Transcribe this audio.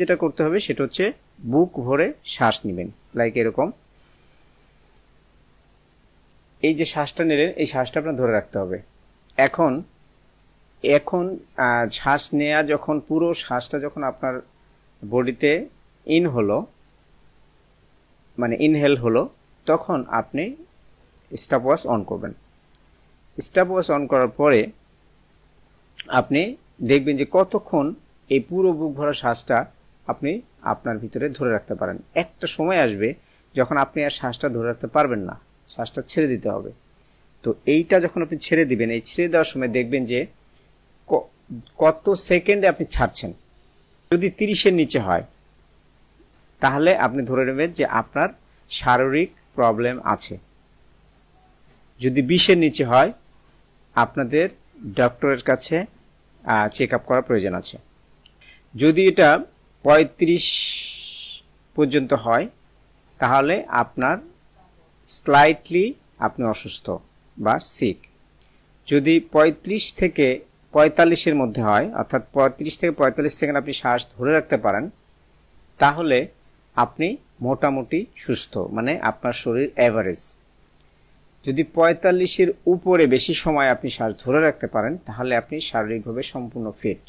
যেটা করতে হবে সেটা হচ্ছে বুক ভরে শ্বাস নেবেন, লাইক এরকম। এই যে শ্বাসটা নিলেন, এই শ্বাসটা আপনার ধরে রাখতে হবে। এখন এখন শ্বাস নেওয়া যখন পুরো শ্বাসটা যখন আপনার বডিতে ইন হলো, মানে ইনহেল হলো, তখন আপনি স্টপওয়াচ অন করবেন। স্টপওয়াচ অন করার পরে আপনি দেখবেন যে কতক্ষণ এই পুরো বুক ভরা শ্বাসটা আপনি আপনার ভিতরে ধরে রাখতে পারেন। একটা সময় আসবে যখন আপনি আর শ্বাসটা ধরে রাখতে পারবেন না, শ্বাসটা ছেড়ে দিতে হবে। তো এইটা যখন আপনি ছেড়ে দিবেন, এই ছেড়ে দেওয়ার সময় দেখবেন যে কত সেকেন্ডে আপনি ছাড়ছেন। যদি 30-এর নিচে হয় তাহলে আপনি ধরে নেবেন যে আপনার শারীরিক প্রবলেম আছে। যদি 20-এর নিচে হয় আপনাদের ডক্টরের কাছে চেক আপ করার প্রয়োজন আছে। যদি এটা 35 পর্যন্ত হয় তাহলে আপনার স্লাইটলি আপনি অসুস্থ বা সিক। যদি 35 থেকে 45-এর মধ্যে হয়, অর্থাৎ 35 থেকে 45 সেকেন্ড আপনি শ্বাস ধরে রাখতে পারেন, তাহলে আপনি মোটামুটি সুস্থ, মানে আপনার শরীর অ্যাভারেজ। যদি 45-এর উপরে বেশি সময় আপনি শ্বাস ধরে রাখতে পারেন তাহলে আপনি শারীরিকভাবে সম্পূর্ণ ফিট।